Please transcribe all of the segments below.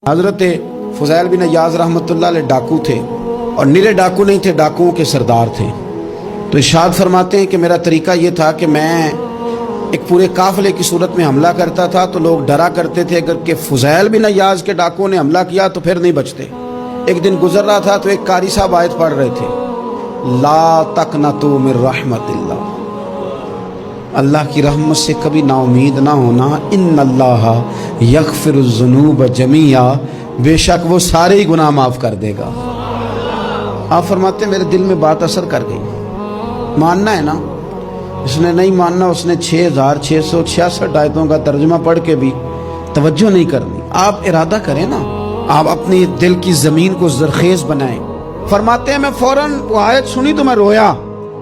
हज़रत फ़ुज़ैल बिन अय्याज़ रहमतुल्लाह अलैह डाकू थे, और निरे डाकू नहीं थे, डाकुओं के सरदार थे। तो इरशाद फरमाते हैं कि मेरा तरीका ये था कि मैं एक पूरे काफ़िले की सूरत में हमला करता था, तो लोग डरा करते थे अगर कि फ़ुज़ैल बिन अय्याज़ के डाकुओं ने हमला किया तो फिर नहीं बचते। एक दिन गुजर रहा था तो एक कारी साहब आयत पढ़ रहे थे, ला तक़नतू मिन रहमतिल्लाह, अल्लाह की रहमत से कभी नाउमीद ना होना, इन्नल्लाह यग़फ़िरुज़्ज़ुनूब जमीआ, बेशक वो सारे ही गुनाह माफ़ कर देगा। आप फरमाते मेरे दिल में बात असर कर गई, मानना है ना। इसने नहीं मानना, उसने 6666 आयतों का तर्जुमा पढ़ के भी तवज्जो नहीं करनी। आप इरादा करें ना, आप अपनी दिल की ज़मीन को ज़रख़ेज़ बनाएं। फरमाते हैं मैं फ़ौरन वो आयत सुनी तो मैं रोया,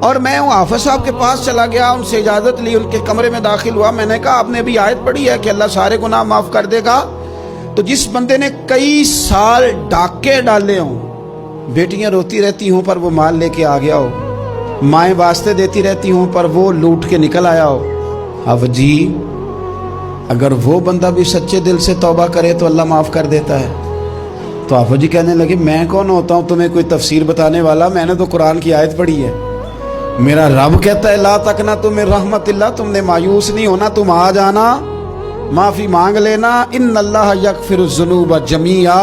और मैं वो हाफ़िज़ साहब के पास चला गया, उनसे इजाज़त ली, उनके कमरे में दाखिल हुआ। मैंने कहा आपने अभी आयत पढ़ी है कि अल्लाह सारे गुनाह माफ़ कर देगा। तो जिस बंदे ने कई साल डाके डाले हों, बेटियां रोती रहती हों पर वो माल लेके आ गया हो, माएँ वास्ते देती रहती हों पर वो लूट के निकल आया हो, अब जी अगर वो बंदा भी सच्चे दिल से तौबा करे तो अल्लाह माफ़ कर देता है। तो आप जी कहने लगे मैं कौन होता हूँ तुम्हें कोई तफसीर बताने वाला, मैंने तो कुरान की आयत पढ़ी है। मेरा रब कहता है ला तक़नतू मिन रहमतिल्लाह, तुमने मायूस नहीं होना, तुम आ जाना, माफ़ी मांग लेना, इन्नल्लाह यग़फ़िरुज़्ज़ुनूब जमीआ,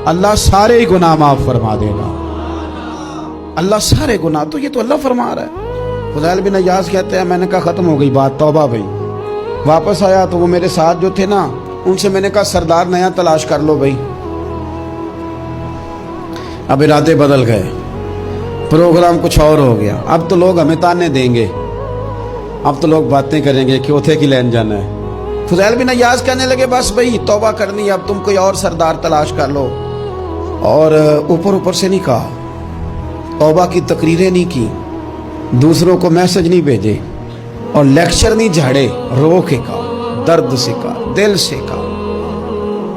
अल्लाह सारे ही गुनाह माफ़ फरमा देगा। अल्लाह सारे गुनाह, तो ये तो अल्लाह फरमा रहा है। फ़ुज़ैल बिन अय्याज़ कहते हैं मैंने कहा ख़त्म हो गई बात, तौबा भाई। वापस आया तो वो मेरे साथ जो थे ना, उनसे मैंने कहा सरदार नया तलाश कर लो भाई। अब इरादे बदल गए, प्रोग्राम कुछ और हो गया। अब तो लोग हमें ताने देंगे, अब तो लोग बातें करेंगे कि उथे की लैन जाना है। फ़ुज़ैल बिन अय्याज़ कहने लगे बस भाई तौबा करनी है, अब तुम कोई और सरदार तलाश कर लो। और ऊपर ऊपर से नहीं कहा, तौबा की तकरीरें नहीं की, दूसरों को मैसेज नहीं भेजे, और लेक्चर नहीं झाड़े, रो के कहा, दर्द से कहा, दिल से कहा।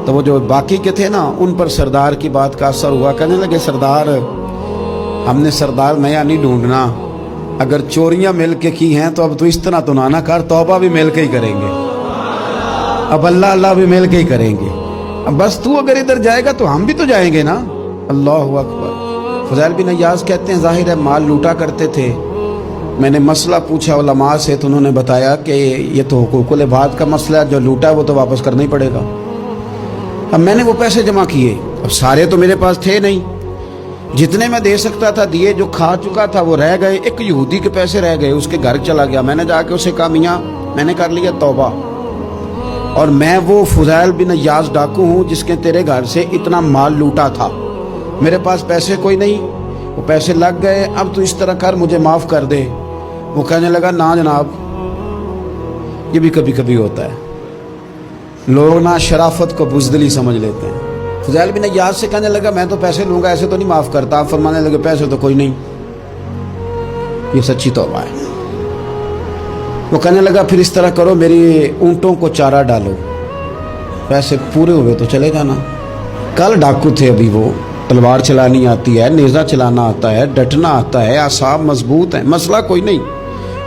तो वो जो बाकी के थे ना, उन पर सरदार की बात का असर हुआ। कहने लगे सरदार हमने सरदार नया नहीं ढूंढना, अगर चोरियां मिल के की हैं तो अब तो इस तरह तो ना कर, तौबा भी मिल के ही करेंगे, अब अल्लाह अल्लाह भी मिल के ही करेंगे। अब बस तू अगर इधर जाएगा तो हम भी तो जाएंगे ना। अल्लाहु अकबर। फ़ुज़ैल बिन अय्याज़ कहते हैं जाहिर है माल लूटा करते थे। मैंने मसला पूछा उलमा से तो उन्होंने बताया कि ये तो हुकूकुल इबाद का मसला है, जो लूटा है वो तो वापस करना ही पड़ेगा। अब मैंने वो पैसे जमा किए, अब सारे तो मेरे पास थे नहीं, जितने मैं दे सकता था दिए, जो खा चुका था वो रह गए। एक यहूदी के पैसे रह गए, उसके घर चला गया। मैंने जाके उसे कहा मियाँ मैंने कर लिया तौबा, और मैं वो फ़ुज़ैल बिन अय्याज़ डाकू हूँ जिसके तेरे घर से इतना माल लूटा था, मेरे पास पैसे कोई नहीं, वो पैसे लग गए, अब तू इस तरह कर मुझे माफ़ कर दे। वो कहने लगा ना जनाब, ये भी कभी कभी होता है, लोग ना शराफत को बुज़दिली समझ लेते हैं। फ़ुज़ैल बिन अय्याज़ से कहने लगा मैं तो पैसे लूँगा, ऐसे तो नहीं माफ़ करता। आप फरमाने लगे पैसे तो कोई नहीं, ये सच्ची तौबा है। वो कहने लगा फिर इस तरह करो, मेरी ऊँटों को चारा डालो, पैसे पूरे हुए तो चले जाना। कल डाकू थे, अभी वो तलवार चलानी आती है, नेज़ा चलाना आता है, डटना आता है, आसाब मजबूत है, मसला कोई नहीं,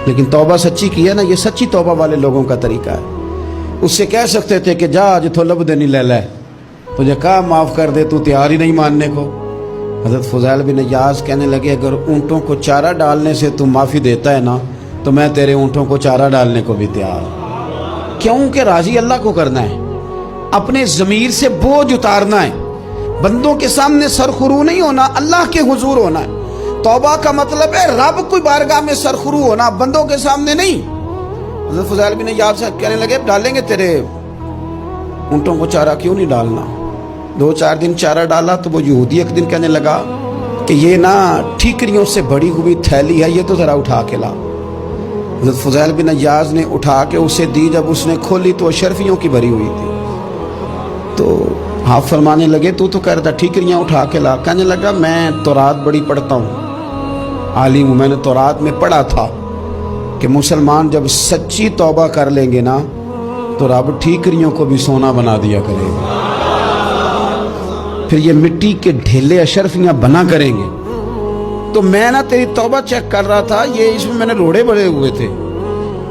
लेकिन तौबा सच्ची की है ना, ये सच्ची तौबा वाले लोगों का तरीका है। उससे कह सकते थे कि जा आज तो लब देनी ले ले, तुझे कहा माफ़ कर दे, तू तैयार ही नहीं मानने को। हज़रत फ़ुज़ैल बिन अय्याज़ कहने लगे अगर ऊँटों को चारा डालने से तू माफ़ी देता है ना, तो मैं तेरे ऊँटों को चारा डालने को भी तैयार। क्योंकि राज़ी अल्लाह को करना है, अपने ज़मीर से बोझ उतारना है, बंदों के सामने सरखुरू नहीं होना, अल्लाह के हुजूर होना है। तौबा का मतलब है रब की बारगाह में सरखुरू होना, बंदों के सामने नहीं। हज़रत फ़ुज़ैल बिन अय्याज़ कहने लगे डालेंगे तेरे ऊँटों को चारा, क्यों नहीं डालना। 2-4 दिन चारा डाला तो वो यहूदी एक दिन कहने लगा कि ये ना ठीकरियों से भरी हुई थैली है, ये तो ज़रा उठा के ला। हज़रत फ़ुज़ैल बिन अय्याज़ ने उठा के उसे दी, जब उसने खोली तो अशरफियों की भरी हुई थी। तो आप फरमाने लगे तू तो कह रहा था ठीकरियाँ उठा के ला। कहने लगा मैं तौरात बड़ी पढ़ता हूँ, आलिम हूँ, मैंने तौरात में पढ़ा था कि मुसलमान जब सच्ची तौबा कर लेंगे ना तो रब ठीकरियों को भी सोना बना दिया करेगा, फिर ये मिट्टी के ढेले अशरफियाँ बना करेंगे। तो मैं ना तेरी तौबा चेक कर रहा था, ये इसमें मैंने रोड़े बड़े हुए थे,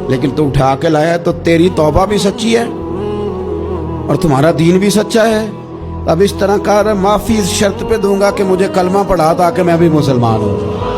लेकिन तू उठा के लाया, तो तेरी तौबा भी सच्ची है और तुम्हारा दीन भी सच्चा है, اب اس طرح کہا رہا معافی اس شرط پہ دوں گا کہ مجھے کلمہ پڑھا تاکہ میں بھی مسلمان ہوں.